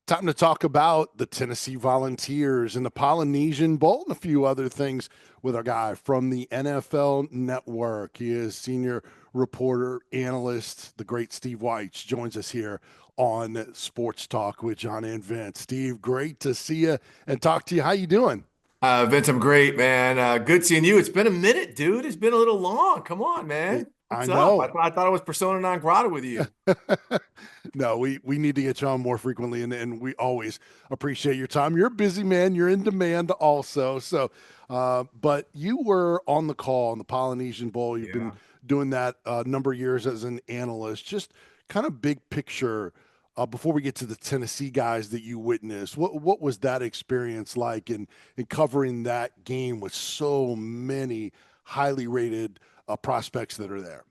Time to talk about the Tennessee Volunteers and the Polynesian Bowl and a few other things with our guy from the NFL Network. He is senior reporter, analyst. The great Steve Wyche joins us here on Sports Talk with John and Vince. Steve, great to see you and talk to you. How you doing? Vince, I'm great, man. Good seeing you. It's been a minute, dude. It's been a little long. Come on, man. I What's up? know. I thought I was persona non grata with you. No, we need to get you on more frequently, and we always appreciate your time. You're a busy man. You're in demand also. So, but you were on the call on the Polynesian Bowl. You've been Yeah. doing that a number of years as an analyst. Just kind of big picture before we get to the Tennessee guys that you witnessed. What was that experience like in covering that game with so many highly rated prospects that are there?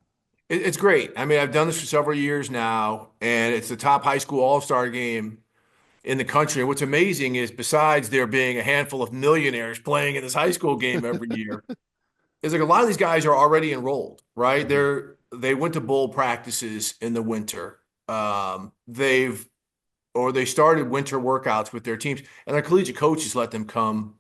It's great. I mean, I've done this for several years now, and it's the top high school all-star game in the country. And what's amazing is besides there being a handful of millionaires playing in this high school game every year, is like a lot of these guys are already enrolled, right? Mhm. They went to bowl practices in the winter. They started winter workouts with their teams, and their collegiate coaches let them come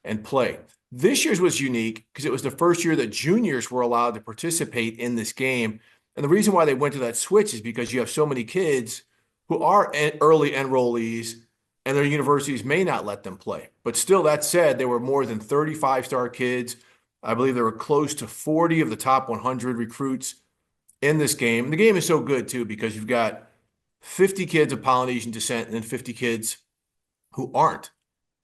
and play. This year's was unique because it was the first year that juniors were allowed to participate in this game. And the reason why they went to that switch is because you have so many kids who are early enrollees and their universities may not let them play. But still, that said, there were more than 35-star kids. I believe there were close to 40 of the top 100 recruits in this game. And the game is so good, too, because you've got 50 kids of Polynesian descent and then 50 kids who aren't.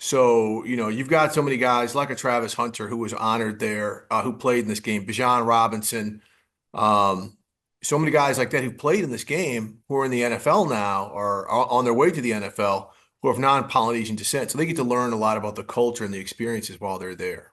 So, you've got so many guys like a Travis Hunter who was honored there, who played in this game, Bijan Robinson, um, so many guys like that who played in this game who are in the NFL now or are on their way to the NFL who have non-Polynesian descent. So they get to learn a lot about the culture and the experiences while they're there.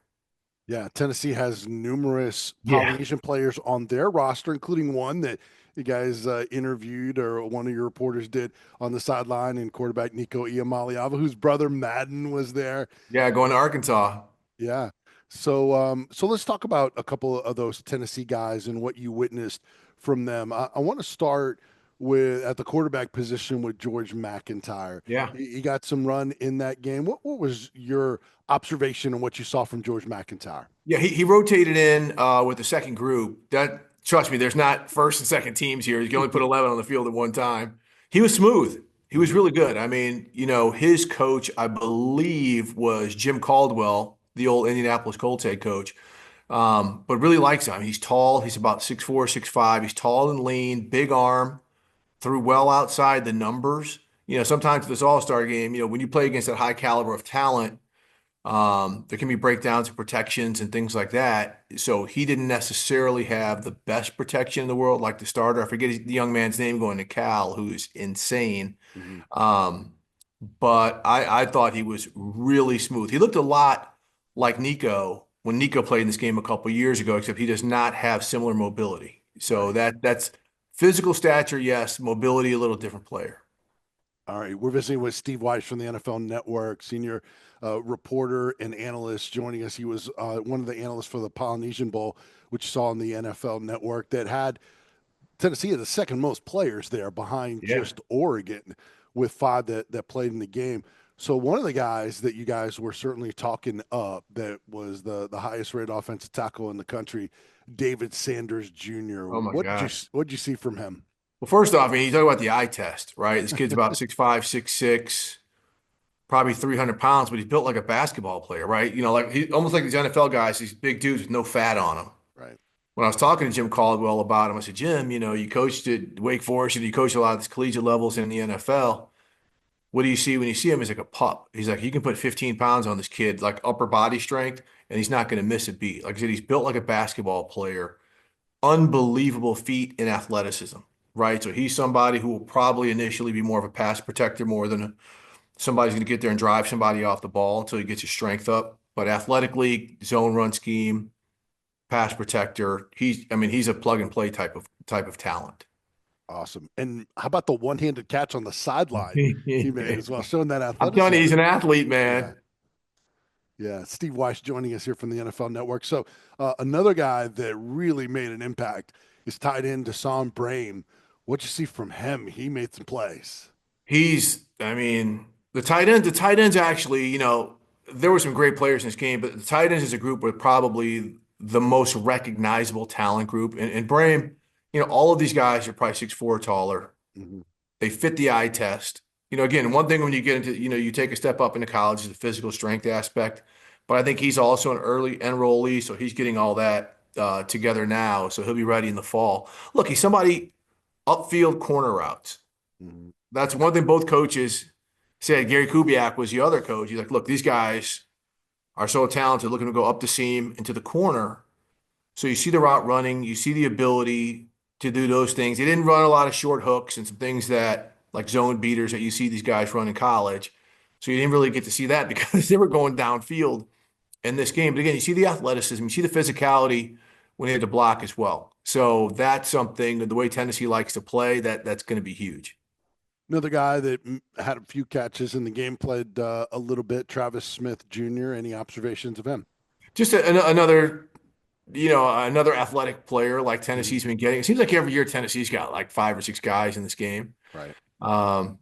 Yeah, Tennessee has numerous Yeah. Polynesian players on their roster, including one that you guys interviewed or one of your reporters did on the sideline, and quarterback Nico Iamaleava, whose brother Madden was there. Yeah, going to Arkansas. Yeah. So let's talk about a couple of those Tennessee guys and what you witnessed from them. I want to start with at the quarterback position with George McIntyre. Yeah. He got some run in that game. What was your observation and what you saw from George McIntyre? Yeah, he rotated in with the second group. Trust me, there's not first and second teams here. You can only put 11 on the field at one time. He was smooth. He was Mhm. really good. I mean, his coach, I believe, was Jim Caldwell, the old Indianapolis Colts head coach. But really likes him. I mean, he's tall. He's about 6'4", 6'5". He's tall and lean, big arm, threw well outside the numbers. Sometimes this All-Star game, when you play against that high caliber of talent, there can be breakdowns and protections and things like that. So he didn't necessarily have the best protection in the world, like the starter. I forget the young man's name going to Cal, who's insane. Mhm. Um, but I thought he was really smooth. He looked a lot like Nico when Nico played in this game a couple years ago, except he does not have similar mobility. So Right. that's physical stature, yes, mobility, a little different player. All right, we're visiting with Steve Weiss from the NFL Network, senior reporter and analyst joining us. He was one of the analysts for the Polynesian Bowl, which you saw on the NFL Network, that had Tennessee had the second most players there behind Yeah. just Oregon with five that played in the game. So one of the guys that you guys were certainly talking up that was the highest rated offensive tackle in the country, David Sanders Jr. Oh my gosh. What did you see from him? Well, first off, I mean, you talk about the eye test, right? This kid's about 6'5", 6'6", probably 300 pounds, but he's built like a basketball player, right? Like he almost like these NFL guys, these big dudes with no fat on them. Right. When I was talking to Jim Caldwell about him, I said, Jim, you coached at Wake Forest and you coached a lot of these collegiate levels in the NFL. What do you see when you see him? He's like a pup. He's like, you can put 15 pounds on this kid, like upper body strength, and he's not going to miss a beat. Like I said, he's built like a basketball player. Unbelievable feat in athleticism, right? So he's somebody who will probably initially be more of a pass protector more than somebody's going to get there and drive somebody off the ball until he gets his strength up. But athletically, zone run scheme, pass protector, I mean, he's a plug and play type of talent. Awesome. And how about the one-handed catch on the sideline he made as well, showing that I'm telling you, he's athleticism? an athlete, Yeah. man. Yeah. Steve Weiss joining us here from the NFL Network. So another guy that really made an impact is tight end Deshaun Brame. What'd you see from him? He made some plays. He's I mean, the tight ends actually, there were some great players in this game, but the tight ends as a group were probably the most recognizable talent group. And Brahim, all of these guys are probably 6'4" taller. Mhm. They fit the eye test. Again, one thing when you get into, you take a step up into college is the physical strength aspect. But I think he's also an early enrollee, so he's getting all that together now. So he'll be ready in the fall. Look, he's somebody upfield corner routes. Mhm. That's one thing both coaches said. Gary Kubiak was the other coach. He's like, look, these guys are so talented, looking to go up the seam into the corner. So you see the route running, you see the ability to do those things. They didn't run a lot of short hooks and some things that like zone beaters that you see these guys run in college. So you didn't really get to see that because they were going downfield in this game. But again, you see the athleticism, you see the physicality when they had to block as well. So that's something, the way Tennessee likes to play, that's going to be huge. Another guy that had a few catches in the game, played a little bit, Travis Smith Jr. Any observations of him? Just another athletic player like Mhm. Tennessee's been getting. It seems like every year Tennessee's got like 5 or 6 guys in this game. Right. Um,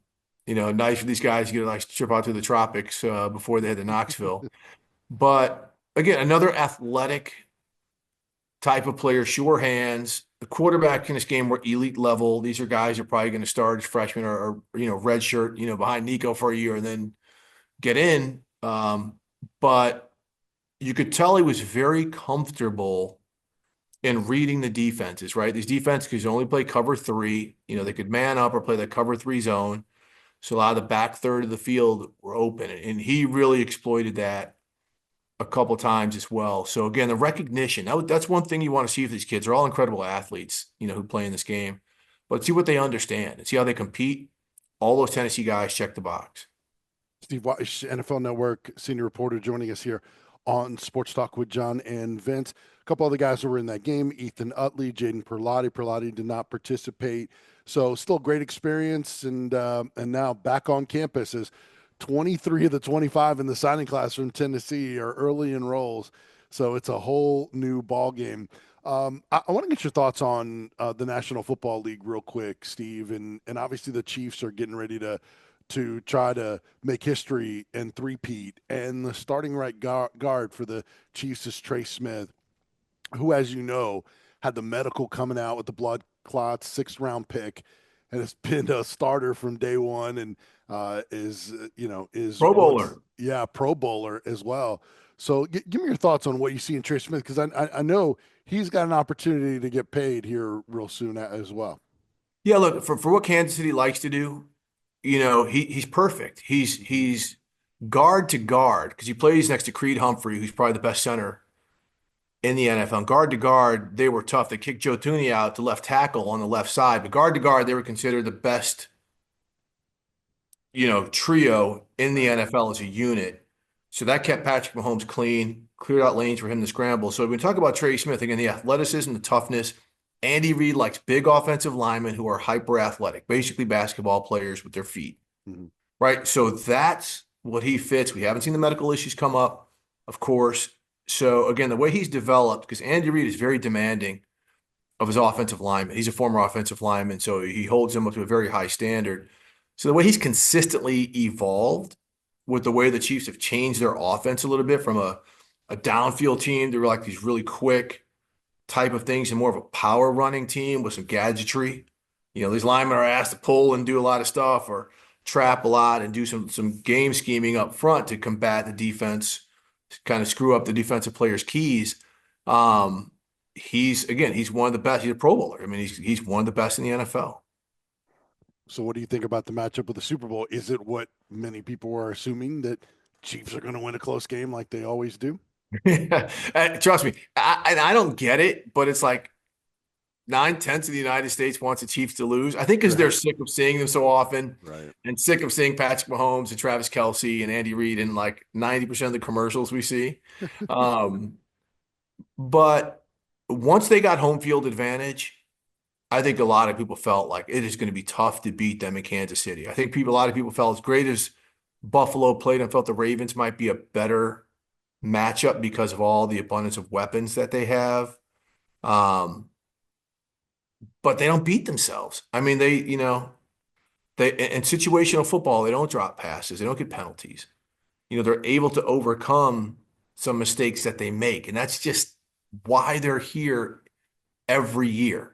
nice for these guys to get a nice trip out to the tropics before they head to Knoxville. But again, another athletic type of player, sure hands. The quarterback in this game were elite level. These are guys who are probably going to start as freshmen or red shirt, behind Nico for a year and then get in. But you could tell he was very comfortable in reading the defenses, right? These defenses could only play cover three. They could man up or play the cover three zone. So a lot of the back third of the field were open. And he really exploited that a couple times as well. So again, the recognition, that's one thing you want to see if these kids are all incredible athletes, who play in this game. But see what they understand and see how they compete. All those Tennessee guys check the box. Steve Wyche, NFL Network senior reporter, joining us here on Sports Talk with John and Vince. A couple other guys who were in that game: Ethan Utley, Jaden Perlotti. Perlotti did not participate, so still great experience. And now back on campus as 23 of the 25 in the signing class from Tennessee are early enrolls. So it's a whole new ball game. I want to get your thoughts on the National Football League real quick, Steve. And obviously the Chiefs are getting ready to try to make history and three-peat. And the starting right guard for the Chiefs is Trey Smith, who, as you know, had the medical coming out with the blood clots, sixth-round pick, and has been a starter from day one, and is Pro once, Bowler. yeah, Pro Bowler as well. So give me your thoughts on what you see in Trey Smith, because I know he's got an opportunity to get paid here real soon as well. Yeah, look, for what Kansas City likes to do, he's perfect. He's guard to guard because he plays next to Creed Humphrey, who's probably the best center in the NFL. And guard to guard, they were tough. They kicked Joe Thuney out to left tackle on the left side, but guard to guard, they were considered the best, trio in the Right. NFL as a unit. So that kept Patrick Mahomes clean, cleared out lanes for him to scramble. So when we talk about Trey Smith, again, the athleticism, the toughness. Andy Reid likes big offensive linemen who are hyper athletic, basically basketball players with their feet, Mhm. right? So that's what he fits. We haven't seen the medical issues come up, of course. So again, the way he's developed, because Andy Reid is very demanding of his offensive lineman. He's a former offensive lineman, so he holds him up to a very high standard. So the way he's consistently evolved with the way the Chiefs have changed their offense a little bit from a downfield team to like these really quick type of things and more of a power running team with some gadgetry. These linemen are asked to pull and do a lot of stuff or trap a lot and do some game scheming up front to combat the defense, to kind of screw up the defensive players' keys. Um, he's one of the best. He's a Pro Bowler. I mean, he's one of the best in the NFL. So, what do you think about the matchup with the Super Bowl? Is it what many people are assuming, that Chiefs are going to win a close game like they always do? Trust me, I don't get it, but it's like 9/10 of the United States wants the Chiefs to lose. I think because they're Right. sick of seeing them so often Right. and sick of seeing Patrick Mahomes and Travis Kelce and Andy Reid in like 90% of the commercials we see. Um, but once they got home field advantage, I think a lot of people felt like it is going to be tough to beat them in Kansas City. I think a lot of people felt as great as Buffalo played and felt the Ravens might be a better matchup because of all the abundance of weapons that they have. Um, but they don't beat themselves. I mean, They in situational football, they don't drop passes, they don't get penalties. They're able to overcome some mistakes that they make, and that's just why they're here every year.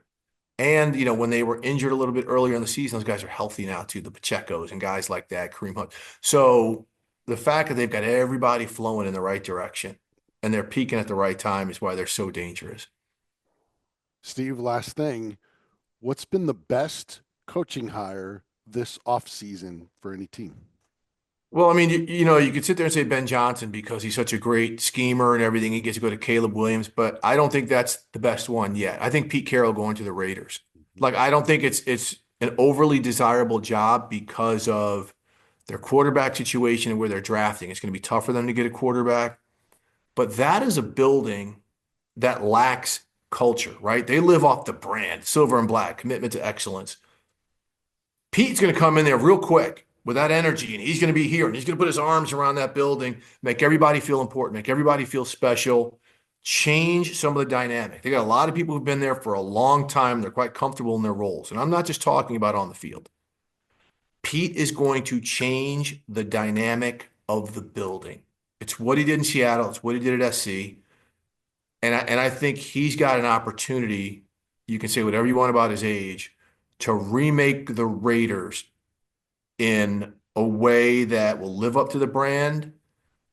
And when they were injured a little bit earlier in the season, those guys are healthy now too, the Pachecos and guys like that, Kareem Hunt. So the fact that they've got everybody flowing in the right direction and they're peaking at the right time is why they're so dangerous. Steve, last thing, what's been the best coaching hire this offseason for any team? Well, I mean, you could sit there and say Ben Johnson because he's such a great schemer and everything. He gets to go to Caleb Williams, but I don't think that's the best one yet. I think Pete Carroll going to the Raiders. Like, I don't think it's an overly desirable job because of their quarterback situation and where they're drafting. It's going to be tough for them to get a quarterback, but that is a building that lacks culture, right? They live off the brand, silver and black, commitment to excellence. Pete's going to come in there real quick with that energy, and he's going to be here, and he's going to put his arms around that building, make everybody feel important, make everybody feel special, change some of the dynamic. They got a lot of people who've been there for a long time. They're quite comfortable in their roles. And I'm not just talking about on the field. Pete is going to change the dynamic of the building. It's what he did in Seattle. It's what he did at SC. And I think he's got an opportunity. You can say whatever you want about his age, to remake the Raiders in a way that will live up to the brand,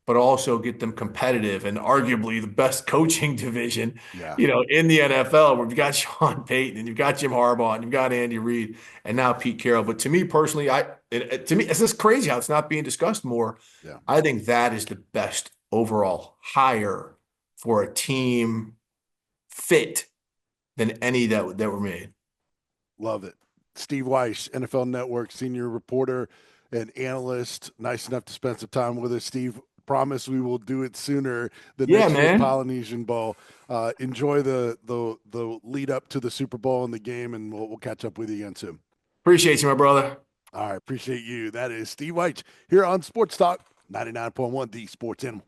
but also get them competitive and arguably the best coaching division, Yeah. In the NFL, where you've got Sean Payton and you've got Jim Harbaugh and you've got Andy Reid and now Pete Carroll. But to me personally, to me, it's just crazy how it's not being discussed more. Yeah. I think that is the best overall hire for a team fit than any that were made. Love it. Steve Wyche, NFL Network senior reporter and analyst. Nice enough to spend some time with us, Steve. Promise we will do it sooner than next year's Polynesian Bowl. Enjoy the lead up to the Super Bowl and the game, and we'll catch up with you again soon. Appreciate you, my brother. All right, appreciate you. That is Steve Wyche here on Sports Talk 99.1, the Sports Animal.